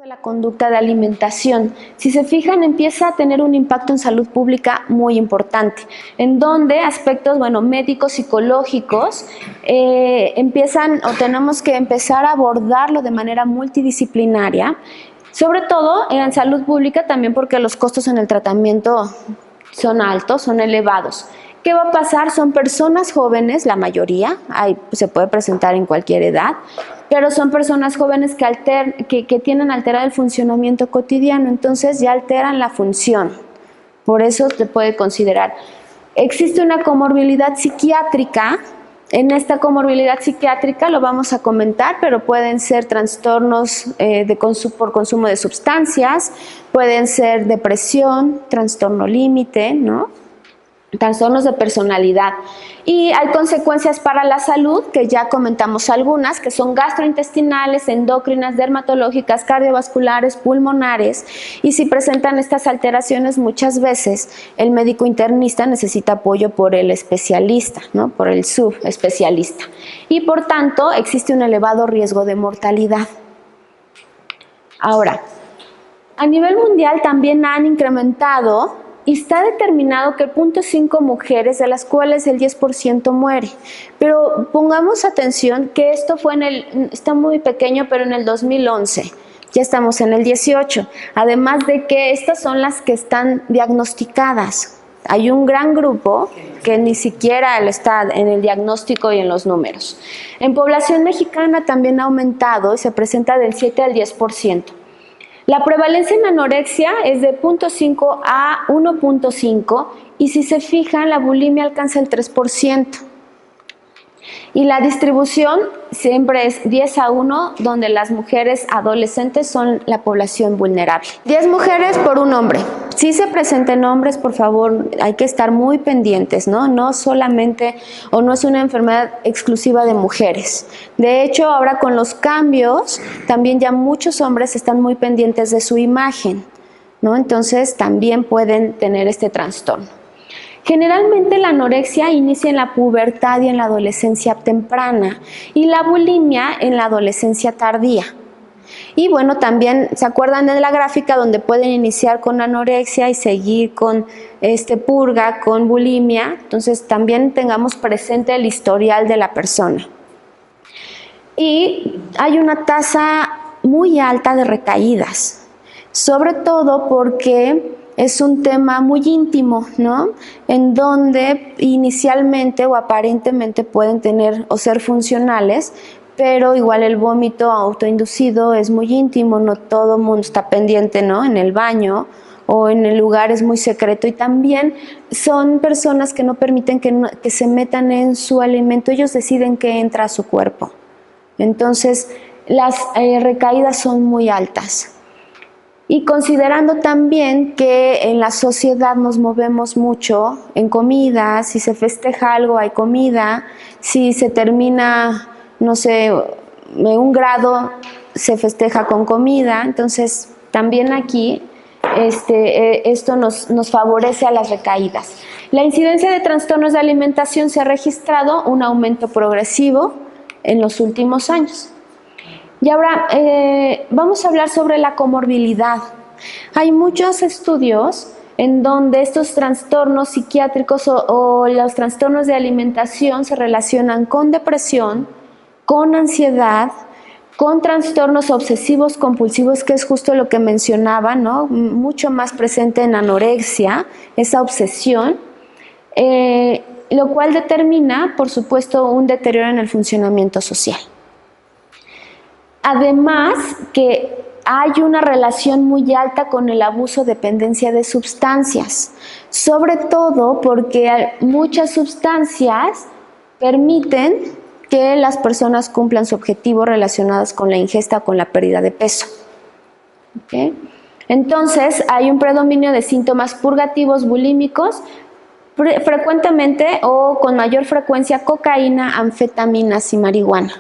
De la conducta de alimentación. Si se fijan, empieza a tener un impacto en salud pública muy importante, en donde aspectos, médicos, psicológicos, empiezan o tenemos que empezar a abordarlo de manera multidisciplinaria, sobre todo en salud pública también porque los costos en el tratamiento son altos, son elevados. ¿Qué va a pasar? Son personas jóvenes, la mayoría, se puede presentar en cualquier edad, pero son personas jóvenes que tienen alterado el funcionamiento cotidiano, entonces ya alteran la función, por eso se puede considerar. Existe una comorbilidad psiquiátrica. En esta comorbilidad psiquiátrica lo vamos a comentar, pero pueden ser trastornos por consumo de sustancias, pueden ser depresión, trastorno límite, ¿no? Trastornos de personalidad. Y hay consecuencias para la salud, que ya comentamos algunas, que son gastrointestinales, endocrinas, dermatológicas, cardiovasculares, pulmonares, y si presentan estas alteraciones muchas veces el médico internista necesita apoyo por el especialista, ¿no? Por el subespecialista. Y por tanto existe un elevado riesgo de mortalidad. Ahora, a nivel mundial también han incrementado y está determinado que 0.5 mujeres, de las cuales el 10% muere. Pero pongamos atención que esto fue está muy pequeño, pero en el 2011. Ya estamos en el 18. Además de que estas son las que están diagnosticadas. Hay un gran grupo que ni siquiera está en el diagnóstico y en los números. En población mexicana también ha aumentado y se presenta del 7 al 10%. La prevalencia en anorexia es de 0.5 a 1.5 y si se fijan la bulimia alcanza el 3%. Y la distribución siempre es 10 a 1, donde las mujeres adolescentes son la población vulnerable. 10 mujeres por un hombre. Si se presenten hombres, por favor, hay que estar muy pendientes, ¿no? No solamente, o no es una enfermedad exclusiva de mujeres. De hecho, ahora con los cambios, también ya muchos hombres están muy pendientes de su imagen, ¿no? Entonces, también pueden tener este trastorno. Generalmente la anorexia inicia en la pubertad y en la adolescencia temprana y la bulimia en la adolescencia tardía. Y bueno, también se acuerdan de la gráfica donde pueden iniciar con anorexia y seguir con purga, con bulimia. Entonces también tengamos presente el historial de la persona. Y hay una tasa muy alta de recaídas, sobre todo porque es un tema muy íntimo, ¿no? En donde inicialmente o aparentemente pueden tener o ser funcionales, pero igual el vómito autoinducido es muy íntimo, no todo el mundo está pendiente, ¿no? En el baño o en el lugar es muy secreto y también son personas que no permiten que se metan en su alimento, ellos deciden qué entra a su cuerpo. Entonces las recaídas son muy altas. Y considerando también que en la sociedad nos movemos mucho en comida, si se festeja algo hay comida, si se termina, no sé, un grado se festeja con comida, entonces también aquí esto nos favorece a las recaídas. La incidencia de trastornos de alimentación se ha registrado un aumento progresivo en los últimos años. Y ahora vamos a hablar sobre la comorbilidad. Hay muchos estudios en donde estos trastornos psiquiátricos o los trastornos de alimentación se relacionan con depresión, con ansiedad, con trastornos obsesivos compulsivos, que es justo lo que mencionaba, ¿no? Mucho más presente en anorexia, esa obsesión, lo cual determina, por supuesto, un deterioro en el funcionamiento social. Además que hay una relación muy alta con el abuso o dependencia de sustancias, sobre todo porque muchas sustancias permiten que las personas cumplan su objetivo relacionados con la ingesta o con la pérdida de peso. ¿Okay? Entonces hay un predominio de síntomas purgativos bulímicos, frecuentemente o con mayor frecuencia cocaína, anfetaminas y marihuana.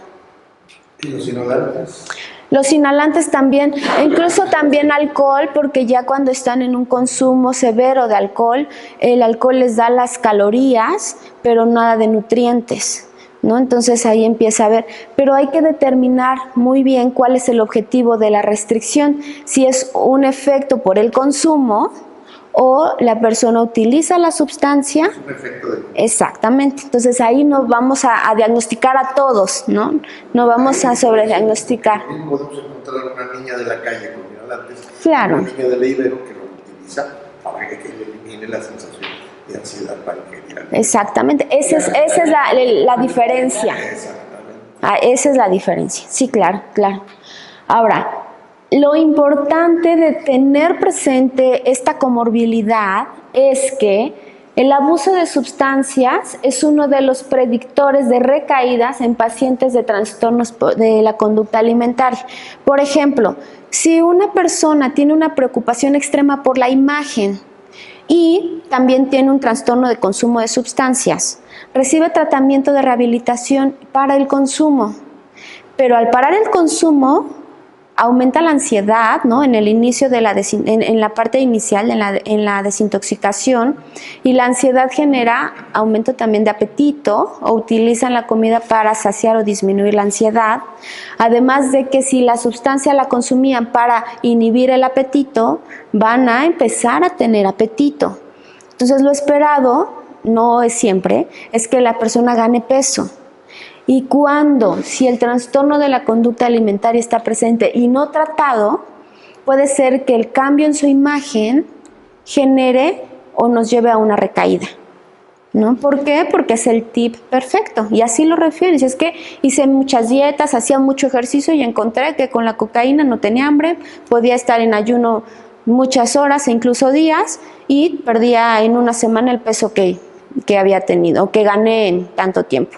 ¿Y los inhalantes? Los inhalantes también, incluso también alcohol, porque ya cuando están en un consumo severo de alcohol, el alcohol les da las calorías, pero nada de nutrientes. ¿no? Entonces ahí empieza a ver, pero hay que determinar muy bien cuál es el objetivo de la restricción, si es un efecto por el consumo o la persona utiliza la sustancia. Es un efecto de... Exactamente, entonces ahí no vamos a diagnosticar a todos, ¿no? No vamos a sobrediagnosticar. Podemos encontrar a una niña de la calle con inhalantes, claro, una niña de la Ibero que lo utiliza para que le elimine la sensación de ansiedad para ingerir. Exactamente, esa es la diferencia. Exactamente. Esa es la diferencia, sí, claro, claro. Ahora, lo importante de tener presente esta comorbilidad es que el abuso de sustancias es uno de los predictores de recaídas en pacientes de trastornos de la conducta alimentaria. Por ejemplo, si una persona tiene una preocupación extrema por la imagen y también tiene un trastorno de consumo de sustancias, recibe tratamiento de rehabilitación para el consumo, pero al parar el consumo aumenta la ansiedad, ¿no? En el inicio de en la parte inicial, en la desintoxicación, y la ansiedad genera aumento también de apetito, o utilizan la comida para saciar o disminuir la ansiedad, además de que si la sustancia la consumían para inhibir el apetito, van a empezar a tener apetito. Entonces lo esperado, no es siempre, es que la persona gane peso. Y si el trastorno de la conducta alimentaria está presente y no tratado, puede ser que el cambio en su imagen genere o nos lleve a una recaída, ¿no? ¿Por qué? Porque es el tip perfecto, y así lo refieren. Es que hice muchas dietas, hacía mucho ejercicio y encontré que con la cocaína no tenía hambre, podía estar en ayuno muchas horas e incluso días y perdía en una semana el peso que había tenido o que gané en tanto tiempo.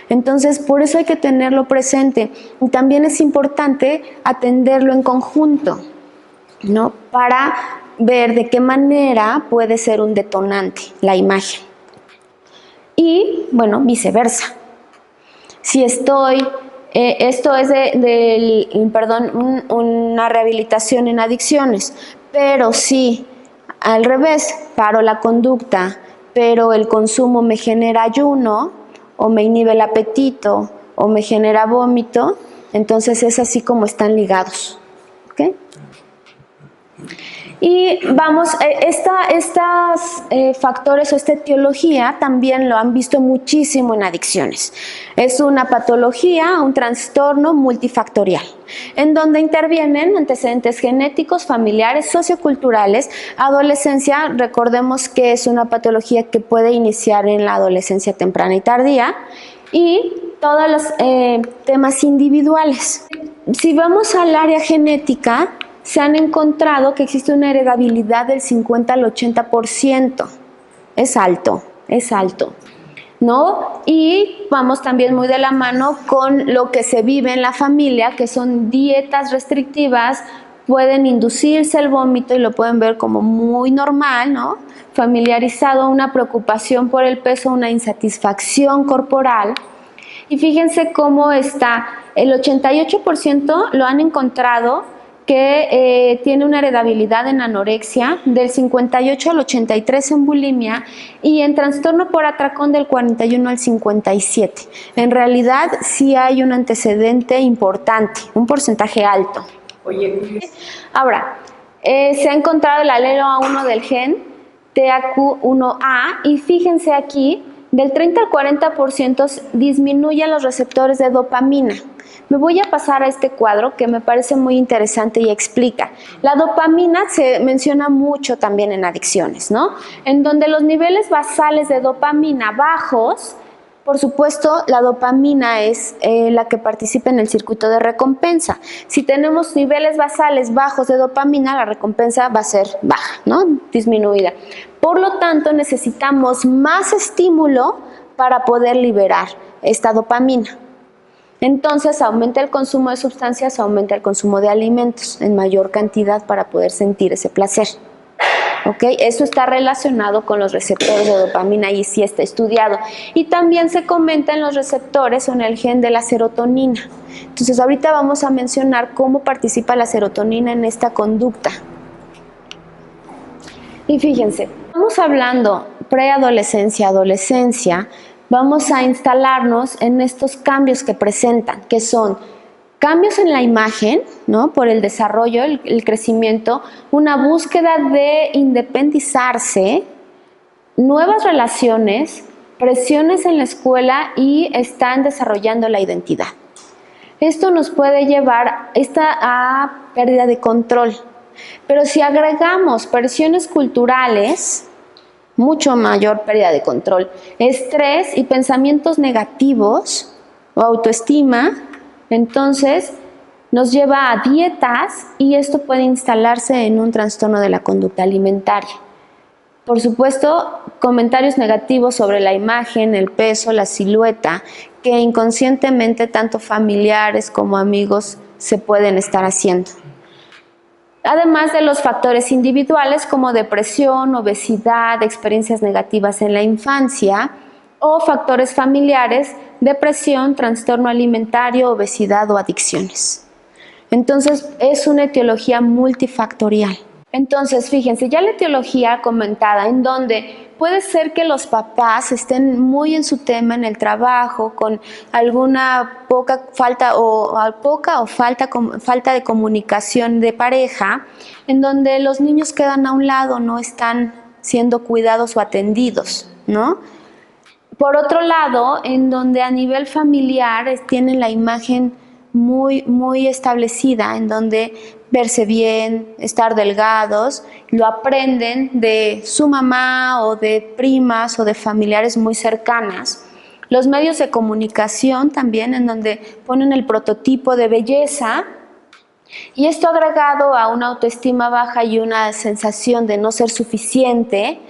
Entonces, por eso hay que tenerlo presente. Y también es importante atenderlo en conjunto, ¿no? Para ver de qué manera puede ser un detonante la imagen. Y, bueno, viceversa. Si esto es una rehabilitación en adicciones, pero si al revés, paro la conducta, pero el consumo me genera ayuno, o me inhibe el apetito, o me genera vómito, entonces es así como están ligados. ¿Okay? Y vamos, estos factores o esta etiología también lo han visto muchísimo en adicciones. Es una patología, un trastorno multifactorial, en donde intervienen antecedentes genéticos, familiares, socioculturales. Adolescencia, recordemos que es una patología que puede iniciar en la adolescencia temprana y tardía, y todos los temas individuales. Si vamos al área genética, se han encontrado que existe una heredabilidad del 50 al 80%. Es alto, ¿no? Y vamos también muy de la mano con lo que se vive en la familia, que son dietas restrictivas, pueden inducirse el vómito y lo pueden ver como muy normal, ¿no? Familiarizado, una preocupación por el peso, una insatisfacción corporal. Y fíjense cómo está, el 88% lo han encontrado que tiene una heredabilidad en anorexia, del 58 al 83 en bulimia, y en trastorno por atracón del 41 al 57. En realidad sí hay un antecedente importante, un porcentaje alto. Oye, ahora, se ha encontrado el alelo A1 del gen TAQ1A, y fíjense aquí, del 30 al 40% disminuyen los receptores de dopamina. Me voy a pasar a este cuadro que me parece muy interesante y explica. La dopamina se menciona mucho también en adicciones, ¿no? En donde los niveles basales de dopamina bajos, por supuesto, la dopamina es la que participa en el circuito de recompensa. Si tenemos niveles basales bajos de dopamina, la recompensa va a ser baja, ¿no? Disminuida. Por lo tanto, necesitamos más estímulo para poder liberar esta dopamina. Entonces aumenta el consumo de sustancias, aumenta el consumo de alimentos en mayor cantidad para poder sentir ese placer. ¿Okay? Eso está relacionado con los receptores de dopamina y sí está estudiado. Y también se comenta en los receptores o en el gen de la serotonina. Entonces ahorita vamos a mencionar cómo participa la serotonina en esta conducta. Y fíjense, estamos hablando preadolescencia, adolescencia, vamos a instalarnos en estos cambios que presentan, que son cambios en la imagen, ¿no? Por el desarrollo, el crecimiento, una búsqueda de independizarse, nuevas relaciones, presiones en la escuela y están desarrollando la identidad. Esto nos puede llevar a pérdida de control. Pero si agregamos presiones culturales, mucho mayor pérdida de control, estrés y pensamientos negativos o autoestima, entonces nos lleva a dietas y esto puede instalarse en un trastorno de la conducta alimentaria. Por supuesto, comentarios negativos sobre la imagen, el peso, la silueta, que inconscientemente tanto familiares como amigos se pueden estar haciendo. Además de los factores individuales como depresión, obesidad, experiencias negativas en la infancia o factores familiares, depresión, trastorno alimentario, obesidad o adicciones. Entonces, es una etiología multifactorial. Entonces, fíjense, ya la etiología comentada, en donde puede ser que los papás estén muy en su tema en el trabajo, con alguna falta de comunicación de pareja, en donde los niños quedan a un lado, no están siendo cuidados o atendidos, ¿no? Por otro lado, en donde a nivel familiar tienen la imagen muy establecida, en donde verse bien, estar delgados, lo aprenden de su mamá o de primas o de familiares muy cercanas. Los medios de comunicación también, en donde ponen el prototipo de belleza, y esto agregado a una autoestima baja y una sensación de no ser suficiente.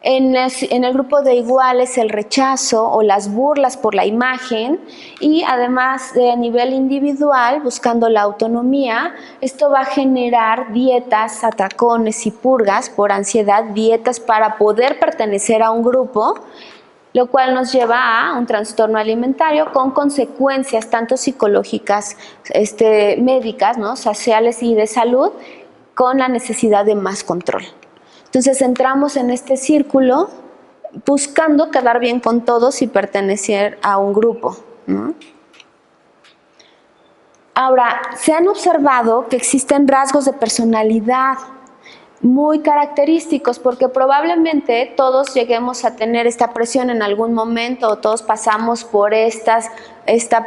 En el grupo de iguales, el rechazo o las burlas por la imagen, y además a nivel individual, buscando la autonomía, esto va a generar dietas, atracones y purgas por ansiedad, dietas para poder pertenecer a un grupo, lo cual nos lleva a un trastorno alimentario con consecuencias tanto psicológicas, médicas, ¿no? Sociales y de salud, con la necesidad de más control. Entonces entramos en este círculo buscando quedar bien con todos y pertenecer a un grupo, ¿no? Ahora, se han observado que existen rasgos de personalidad muy característicos, porque probablemente todos lleguemos a tener esta presión en algún momento, o todos pasamos por esta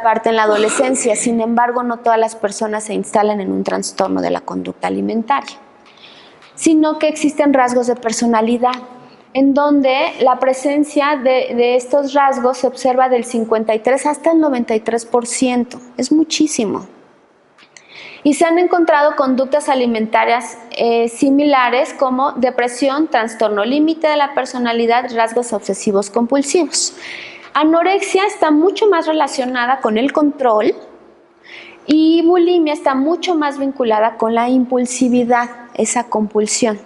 parte en la adolescencia. Sin embargo, no todas las personas se instalan en un trastorno de la conducta alimentaria, sino que existen rasgos de personalidad, en donde la presencia de estos rasgos se observa del 53 hasta el 93%, es muchísimo. Y se han encontrado conductas alimentarias similares como depresión, trastorno límite de la personalidad, rasgos obsesivos compulsivos. Anorexia está mucho más relacionada con el control, y bulimia está mucho más vinculada con la impulsividad, esa compulsión.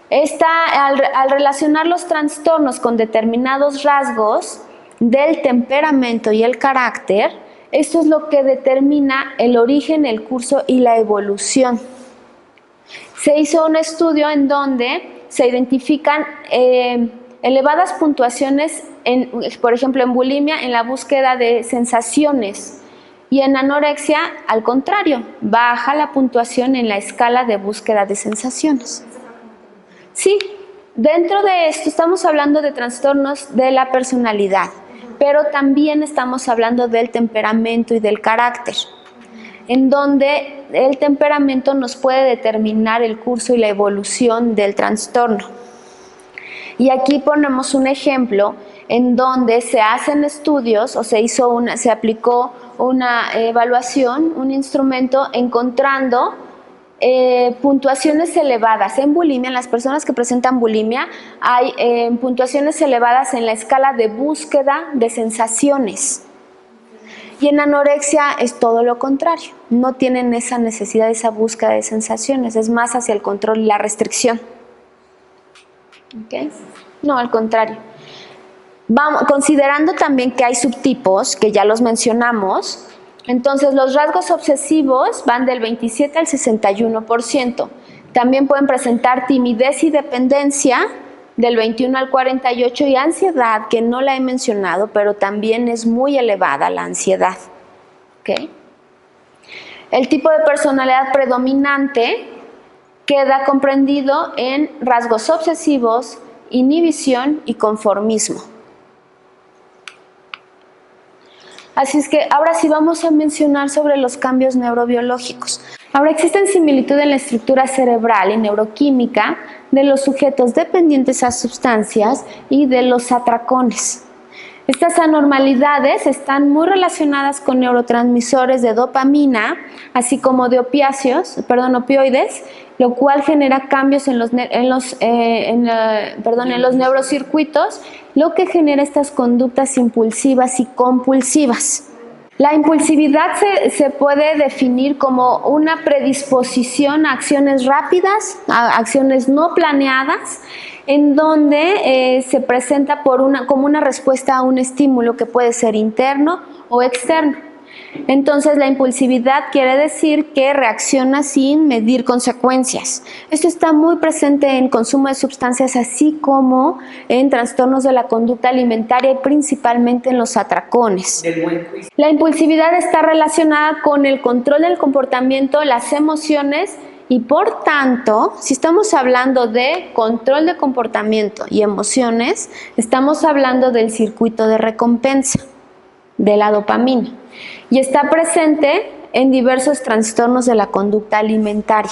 Al relacionar los trastornos con determinados rasgos del temperamento y el carácter, esto es lo que determina el origen, el curso y la evolución. Se hizo un estudio en donde se identifican elevadas puntuaciones, por ejemplo en bulimia, en la búsqueda de sensaciones. Y en anorexia, al contrario, baja la puntuación en la escala de búsqueda de sensaciones. Sí, dentro de esto estamos hablando de trastornos de la personalidad, pero también estamos hablando del temperamento y del carácter, en donde el temperamento nos puede determinar el curso y la evolución del trastorno. Y aquí ponemos un ejemplo en donde se hacen estudios o se aplicó una evaluación, un instrumento encontrando puntuaciones elevadas en bulimia. En las personas que presentan bulimia hay puntuaciones elevadas en la escala de búsqueda de sensaciones. Y en anorexia es todo lo contrario, no tienen esa necesidad, esa búsqueda de sensaciones, es más hacia el control y la restricción. ¿Okay? No, al contrario. Considerando también que hay subtipos, que ya los mencionamos, entonces los rasgos obsesivos van del 27 al 61%. También pueden presentar timidez y dependencia, del 21 al 48, y ansiedad, que no la he mencionado, pero también es muy elevada la ansiedad. ¿Okay? El tipo de personalidad predominante queda comprendido en rasgos obsesivos, inhibición y conformismo. Así es que ahora sí vamos a mencionar sobre los cambios neurobiológicos. Ahora existen similitudes en la estructura cerebral y neuroquímica de los sujetos dependientes a sustancias y de los atracones. Estas anormalidades están muy relacionadas con neurotransmisores de dopamina, así como de opioides, lo cual genera cambios en los neurocircuitos, lo que genera estas conductas impulsivas y compulsivas. La impulsividad se puede definir como una predisposición a acciones rápidas, a acciones no planeadas, en donde se presenta como una respuesta a un estímulo que puede ser interno o externo. Entonces, la impulsividad quiere decir que reacciona sin medir consecuencias. Esto está muy presente en consumo de sustancias, así como en trastornos de la conducta alimentaria y principalmente en los atracones. La impulsividad está relacionada con el control del comportamiento, las emociones, y por tanto, si estamos hablando de control de comportamiento y emociones, estamos hablando del circuito de recompensa, de la dopamina, y está presente en diversos trastornos de la conducta alimentaria.